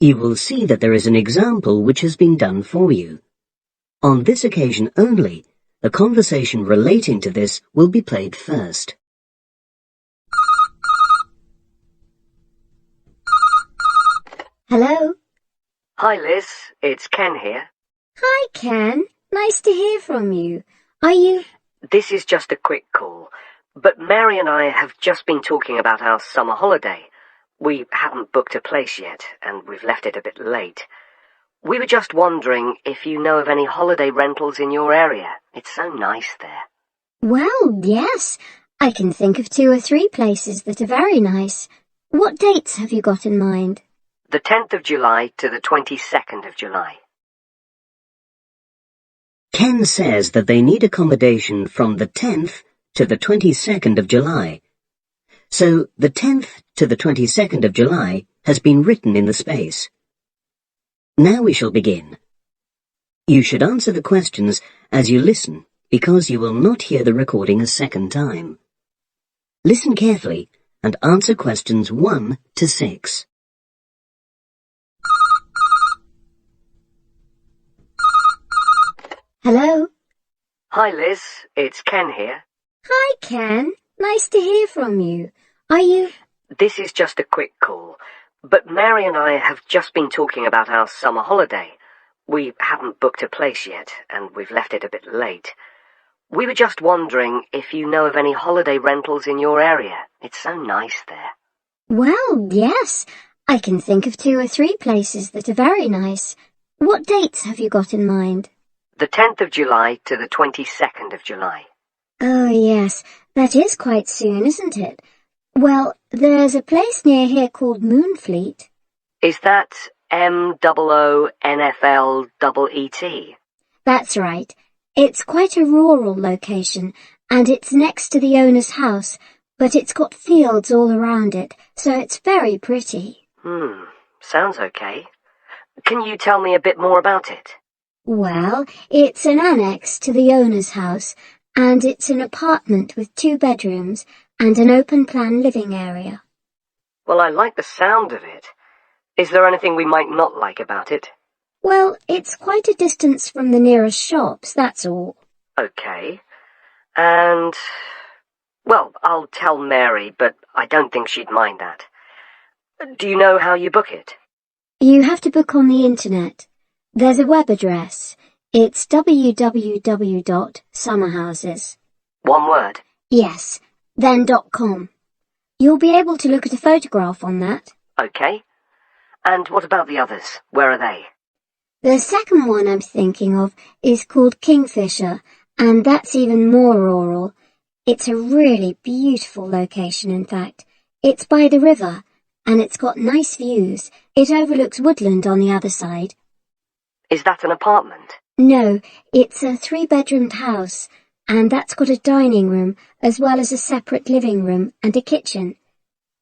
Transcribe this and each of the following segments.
You will see that there is an example which has been done for you. On this occasion only, the conversation relating to this will be played first. Hello? Hi Liz, it's Ken here. Hi, Ken. Nice to hear from you. Are you... This is just a quick call, but Mary and I have just been talking about our summer holiday. We haven't booked a place yet, and we've left it a bit late. We were just wondering if you know of any holiday rentals in your area. It's so nice there. Well, yes. I can think of 2 or 3 places that are very nice. What dates have you got in mind? The 10th of July to the 22nd of July. Ken says that they need accommodation from the 10th to the 22nd of July. So the 10th to the 22nd of July has been written in the space. Now we shall begin. You should answer the questions as you listen, because you will not hear the recording a second time. Listen carefully and answer questions 1 to 6. Hello? Hi Liz, it's Ken here. Hi, Ken. Nice to hear from you. Are you... This is just a quick call, but Mary and I have just been talking about our summer holiday. We haven't booked a place yet, and we've left it a bit late. We were just wondering if you know of any holiday rentals in your area. It's so nice there. Well, yes. I can think of 2 or 3 places that are very nice. What dates have you got in mind? The 10th of July to the 22nd of July. Oh, yes. That is quite soon, isn't it? Well, there's a place near here called Moonfleet. Is that MOONFLEET? That's right. It's quite a rural location, and it's next to the owner's house, but it's got fields all around it, so it's very pretty. Sounds okay. Can you tell me a bit more about it? Well, it's an annex to the owner's house, and it's an apartment with 2 bedrooms and an open-plan living area. Well, I like the sound of it. Is there anything we might not like about it? Well, it's quite a distance from the nearest shops, that's all. Okay. And... well, I'll tell Mary, but I don't think she'd mind that. Do you know how you book it? You have to book on the internet. There's a web address. It's www.summerhouses. One word? Yes, then .com. You'll be able to look at a photograph on that. Okay. And what about the others? Where are they? The second one I'm thinking of is called Kingfisher, and that's even more rural. It's a really beautiful location, in fact. It's by the river, and it's got nice views. It overlooks woodland on the other side. Is that an apartment? No, it's a 3-bedroomed house, and that's got a dining room as well as a separate living room and a kitchen.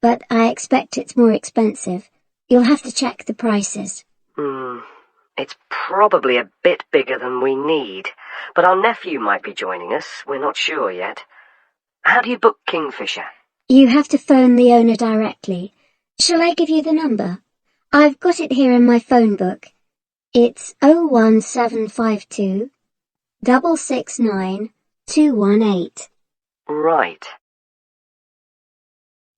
But I expect it's more expensive. You'll have to check the prices. It's probably a bit bigger than we need, but our nephew might be joining us. We're not sure yet. How do you book Kingfisher? You have to phone the owner directly. Shall I give you the number? I've got it here in my phone book. It's 01752 669 218. Right.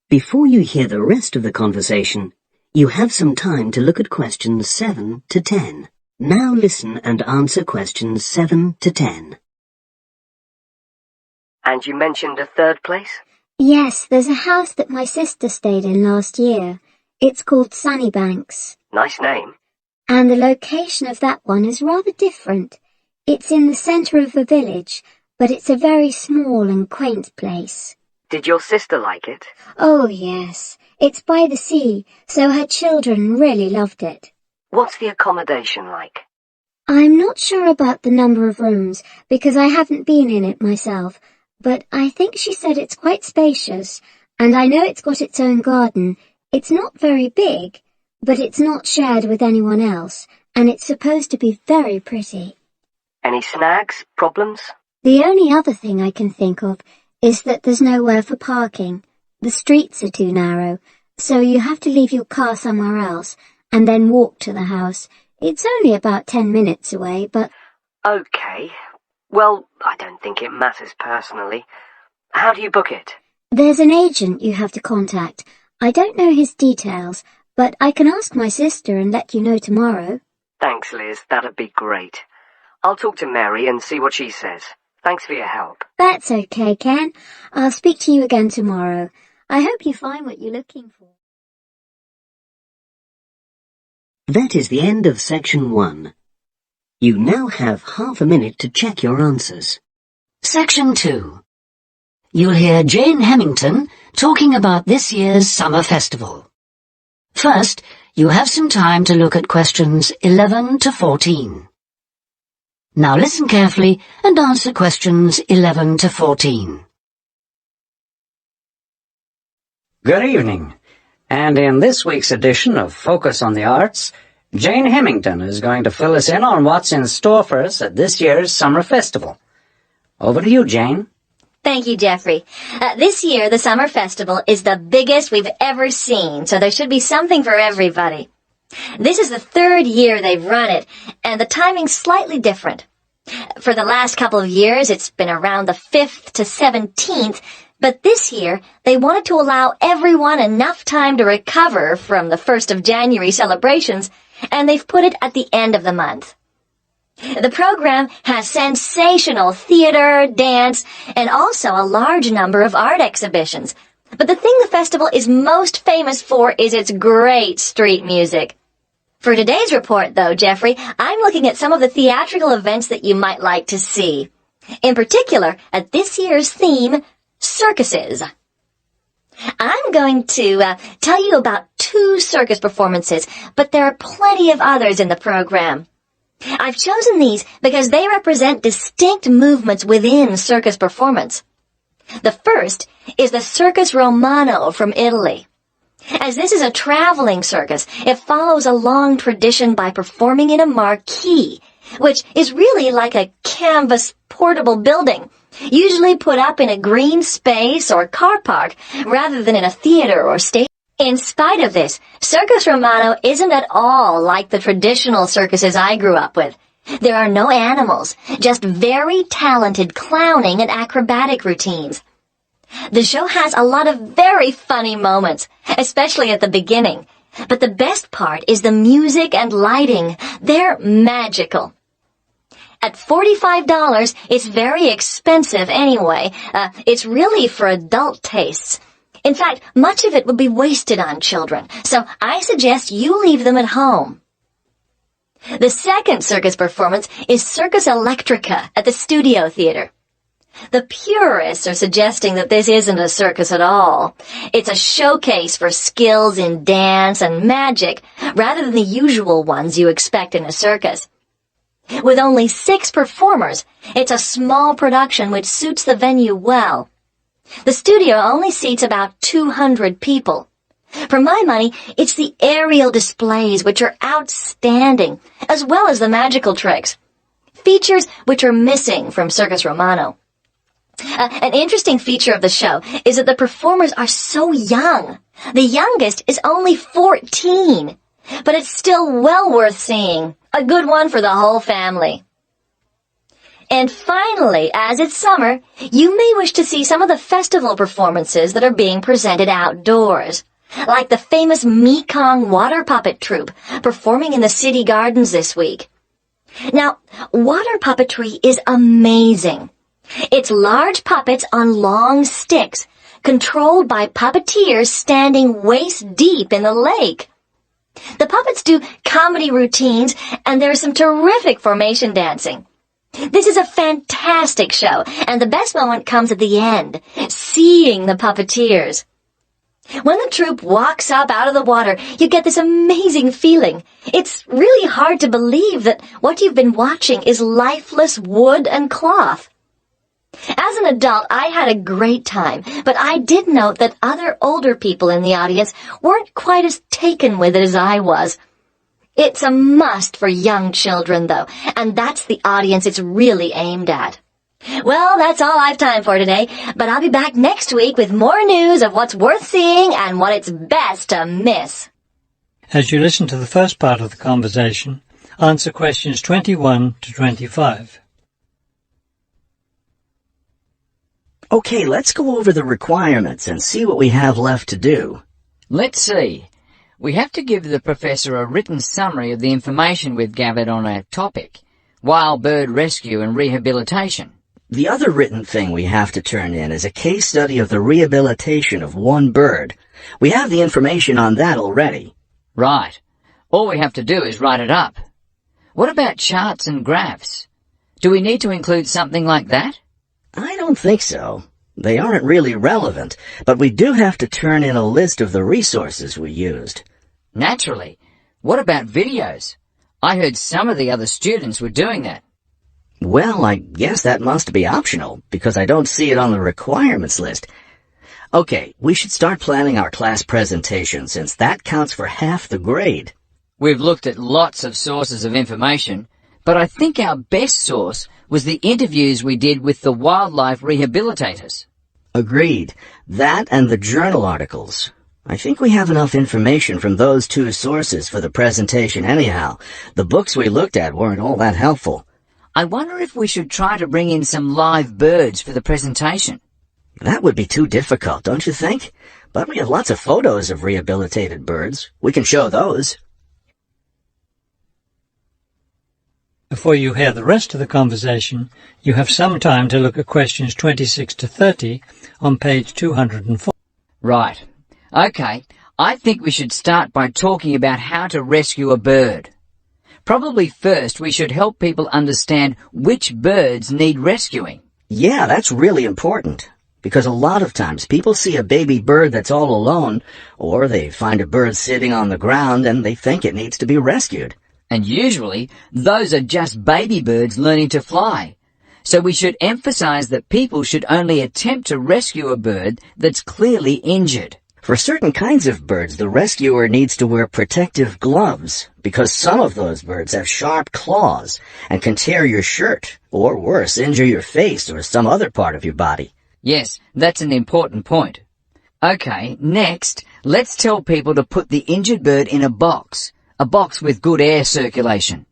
Before you hear the rest of the conversation, you have some time to look at questions 7 to 10. Now listen and answer questions 7 to 10. And you mentioned a third place? Yes, there's a house that my sister stayed in last year. It's called Sunnybanks. Nice name. And the location of that one is rather different. It's in the centre of a village, but it's a very small and quaint place. Did your sister like it? Oh, yes. It's by the sea, so her children really loved it. What's the accommodation like? I'm not sure about the number of rooms, because I haven't been in it myself, but I think she said it's quite spacious, and I know it's got its own garden. It's not very big, but it's not shared with anyone else, and it's supposed to be very pretty. Any snags? Problems? The only other thing I can think of is that there's nowhere for parking. The streets are too narrow, so you have to leave your car somewhere else, and then walk to the house. It's only about 10 minutes away, but... Okay. Well, I don't think it matters personally. How do you book it? There's an agent you have to contact. I don't know his details, but I can ask my sister and let you know tomorrow. Thanks, Liz. That'd be great. I'll talk to Mary and see what she says. Thanks for your help. That's okay, Ken. I'll speak to you again tomorrow. I hope you find what you're looking for. That is the end of section 1. You now have half a minute to check your answers. Section 2. You'll hear Jane Hemington talking about this year's summer festival. First, you have some time to look at questions 11 to 14. Now listen carefully and answer questions 11 to 14. Good evening, and in this week's edition of Focus on the Arts, Jane Hemington is going to fill us in on what's in store for us at this year's summer festival. Over to you, Jane. Thank you, Jeffrey. This year, the Summer Festival is the biggest we've ever seen, so there should be something for everybody. This is the 3rd year they've run it, and the timing's slightly different. For the last couple of years, it's been around the 5th to 17th, but this year, they wanted to allow everyone enough time to recover from the 1st of January celebrations, and they've put it at the end of the month. The program has sensational theater, dance, and also a large number of art exhibitions. But the thing the festival is most famous for is its great street music. For today's report, though, Jeffrey, I'm looking at some of the theatrical events that you might like to see. In particular, at this year's theme, circuses. I'm going to tell you about 2 circus performances, but there are plenty of others in the program. I've chosen these because they represent distinct movements within circus performance. The first is the Circus Romano from Italy. As this is a traveling circus, it follows a long tradition by performing in a marquee, which is really like a canvas portable building, usually put up in a green space or car park rather than in a theater or stage. In spite of this, Circus Romano isn't at all like the traditional circuses I grew up with. There are no animals, just very talented clowning and acrobatic routines. The show has a lot of very funny moments, especially at the beginning. But the best part is the music and lighting. They're magical. At $45, it's very expensive anyway. It's really for adult tastes. In fact, much of it would be wasted on children, so I suggest you leave them at home. The second circus performance is Circus Electrica at the Studio Theater. The purists are suggesting that this isn't a circus at all. It's a showcase for skills in dance and magic, rather than the usual ones you expect in a circus. With only 6 performers, it's a small production which suits the venue well. The studio only seats about 200 people. For my money, it's the aerial displays which are outstanding, as well as the magical tricks. Features which are missing from Circus Romano. An interesting feature of the show is that the performers are so young. The youngest is only 14, but it's still well worth seeing. A good one for the whole family. And finally, as it's summer, you may wish to see some of the festival performances that are being presented outdoors, like the famous Mekong water puppet troupe performing in the city gardens this week. Now, water puppetry is amazing. It's large puppets on long sticks, controlled by puppeteers standing waist deep in the lake. The puppets do comedy routines, and there's some terrific formation dancing. This is a fantastic show, and the best moment comes at the end, seeing the puppeteers. When the troupe walks up out of the water, you get this amazing feeling. It's really hard to believe that what you've been watching is lifeless wood and cloth. As an adult, I had a great time, but I did note that other older people in the audience weren't quite as taken with it as I was. It's a must for young children, though, and that's the audience it's really aimed at. Well, that's all I've time for today, but I'll be back next week with more news of what's worth seeing and what it's best to miss. As you listen to the first part of the conversation, answer questions 21 to 25. Okay, let's go over the requirements and see what we have left to do. Let's see. We have to give the professor a written summary of the information we've gathered on our topic, wild bird rescue and rehabilitation. The other written thing we have to turn in is a case study of the rehabilitation of one bird. We have the information on that already. Right. All we have to do is write it up. What about charts and graphs? Do we need to include something like that? I don't think so. They aren't really relevant, but we do have to turn in a list of the resources we used. Naturally. What about videos? I heard some of the other students were doing that. Well, I guess that must be optional, because I don't see it on the requirements list. Okay, we should start planning our class presentation, since that counts for half the grade. We've looked at lots of sources of information, but I think our best source was the interviews we did with the wildlife rehabilitators. Agreed. That and the journal articles. I think we have enough information from those two sources for the presentation anyhow. The books we looked at weren't all that helpful. I wonder if we should try to bring in some live birds for the presentation. That would be too difficult, don't you think? But we have lots of photos of rehabilitated birds. We can show those. Before you hear the rest of the conversation, you have some time to look at questions 26 to 30 on page 204. Right. Okay, I think we should start by talking about how to rescue a bird. Probably first we should help people understand which birds need rescuing. Yeah, that's really important. Because a lot of times people see a baby bird that's all alone, or they find a bird sitting on the ground and they think it needs to be rescued. And usually, those are just baby birds learning to fly. So we should emphasize that people should only attempt to rescue a bird that's clearly injured. For certain kinds of birds, the rescuer needs to wear protective gloves, because some of those birds have sharp claws and can tear your shirt, or worse, injure your face or some other part of your body. Yes, that's an important point. Okay, next, let's tell people to put the injured bird in a box with good air circulation.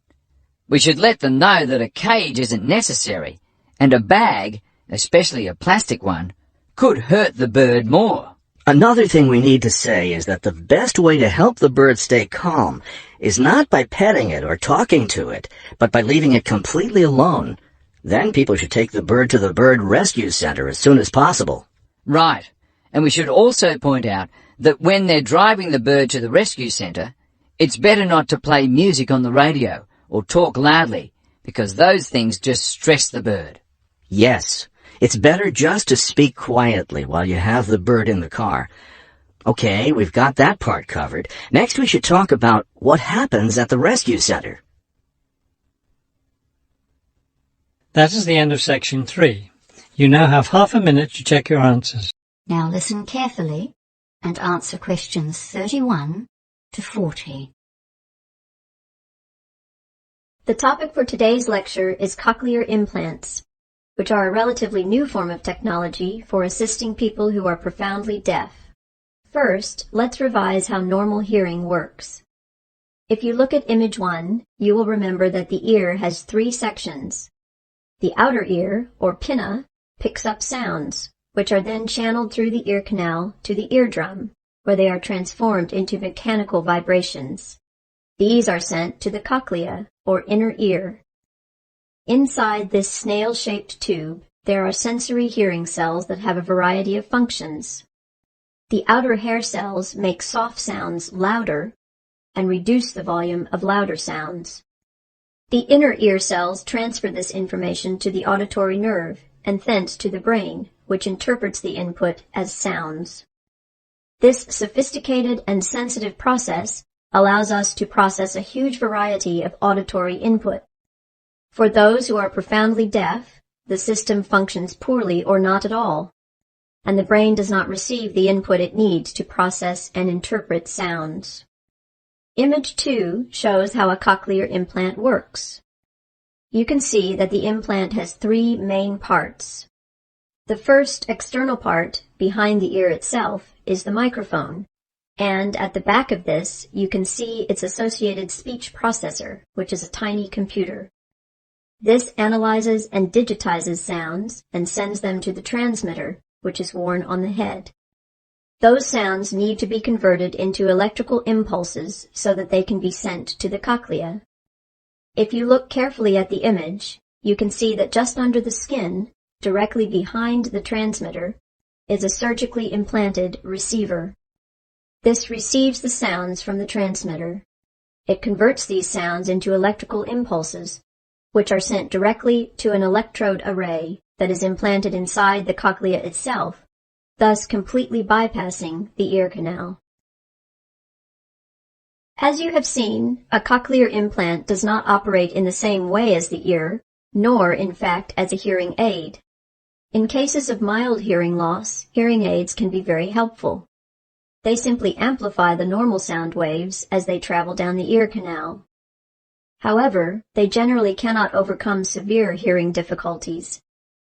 We should let them know that a cage isn't necessary, and a bag, especially a plastic one, could hurt the bird more. Another thing we need to say is that the best way to help the bird stay calm is not by petting it or talking to it, but by leaving it completely alone. Then people should take the bird to the bird rescue center as soon as possible. Right. And we should also point out that when they're driving the bird to the rescue center, it's better not to play music on the radio or talk loudly, because those things just stress the bird. Yes. It's better just to speak quietly while you have the bird in the car. Okay, we've got that part covered. Next we should talk about what happens at the rescue center. That is the end of section 3. You now have half a minute to check your answers. Now listen carefully and answer questions 31 to 40. The topic for today's lecture is cochlear implants, which are a relatively new form of technology for assisting people who are profoundly deaf. First, let's revise how normal hearing works. If you look at image 1, you will remember that the ear has 3 sections. The outer ear, or pinna, picks up sounds, which are then channeled through the ear canal to the eardrum, where they are transformed into mechanical vibrations. These are sent to the cochlea, or inner ear. Inside this snail-shaped tube, there are sensory hearing cells that have a variety of functions. The outer hair cells make soft sounds louder and reduce the volume of louder sounds. The inner ear cells transfer this information to the auditory nerve and thence to the brain, which interprets the input as sounds. This sophisticated and sensitive process allows us to process a huge variety of auditory input. For those who are profoundly deaf, the system functions poorly or not at all, and the brain does not receive the input it needs to process and interpret sounds. Image 2 shows how a cochlear implant works. You can see that the implant has 3 main parts. The first external part, behind the ear itself, is the microphone, And at the back of this, you can see its associated speech processor, which is a tiny computer. This analyzes and digitizes sounds and sends them to the transmitter, which is worn on the head. Those sounds need to be converted into electrical impulses so that they can be sent to the cochlea. If you look carefully at the image, you can see that just under the skin, directly behind the transmitter, is a surgically implanted receiver. This receives the sounds from the transmitter. It converts these sounds into electrical impulses, which are sent directly to an electrode array that is implanted inside the cochlea itself, thus completely bypassing the ear canal. As you have seen, a cochlear implant does not operate in the same way as the ear, nor, in fact, as a hearing aid. In cases of mild hearing loss, hearing aids can be very helpful. They simply amplify the normal sound waves as they travel down the ear canal. However, they generally cannot overcome severe hearing difficulties,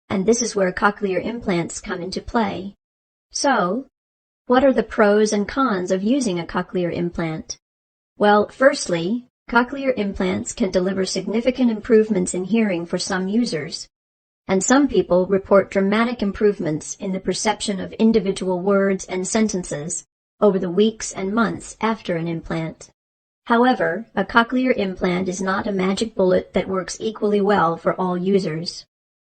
and this is where cochlear implants come into play. So, what are the pros and cons of using a cochlear implant? Well, firstly, cochlear implants can deliver significant improvements in hearing for some users, and some people report dramatic improvements in the perception of individual words and sentences over the weeks and months after an implant. However, a cochlear implant is not a magic bullet that works equally well for all users.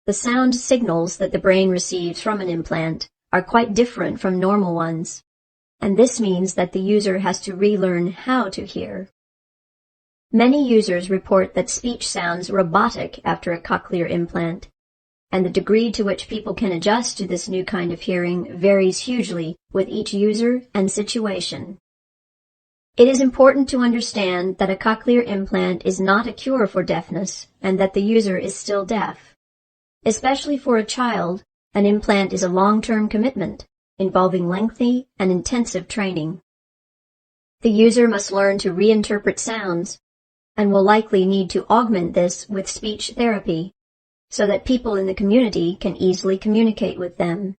The sound signals that the brain receives from an implant are quite different from normal ones, and this means that the user has to relearn how to hear. Many users report that speech sounds robotic after a cochlear implant, and the degree to which people can adjust to this new kind of hearing varies hugely with each user and situation. It is important to understand that a cochlear implant is not a cure for deafness and that the user is still deaf. Especially for a child, an implant is a long-term commitment involving lengthy and intensive training. The user must learn to reinterpret sounds and will likely need to augment this with speech therapy so that people in the community can easily communicate with them.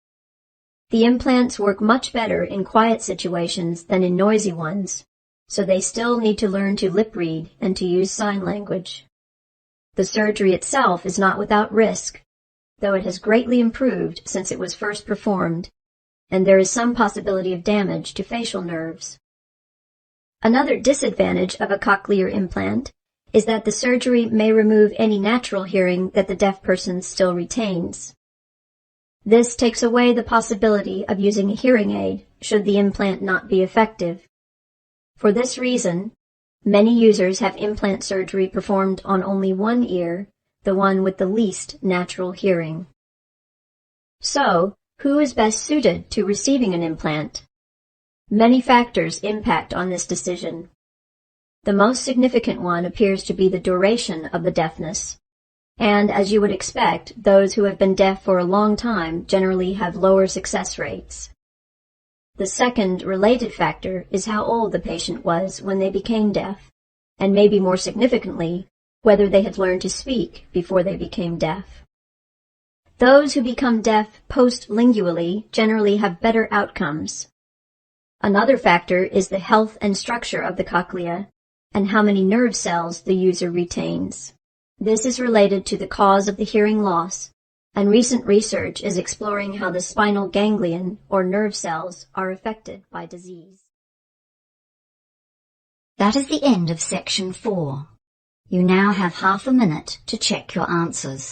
The implants work much better in quiet situations than in noisy ones, so they still need to learn to lip read and to use sign language. The surgery itself is not without risk, though it has greatly improved since it was first performed, and there is some possibility of damage to facial nerves. Another disadvantage of a cochlear implant is that the surgery may remove any natural hearing that the deaf person still retains. This takes away the possibility of using a hearing aid should the implant not be effective. For this reason, many users have implant surgery performed on only one ear, the one with the least natural hearing. So, who is best suited to receiving an implant? Many factors impact on this decision. The most significant one appears to be the duration of the deafness, and as you would expect, those who have been deaf for a long time generally have lower success rates. The second related factor is how old the patient was when they became deaf, and maybe more significantly, whether they had learned to speak before they became deaf. Those who become deaf postlingually generally have better outcomes. Another factor is the health and structure of the cochlea and how many nerve cells the user retains. This is related to the cause of the hearing loss, and recent research is exploring how the spinal ganglion or nerve cells are affected by disease. That is the end of section 4. You now have half a minute to check your answers.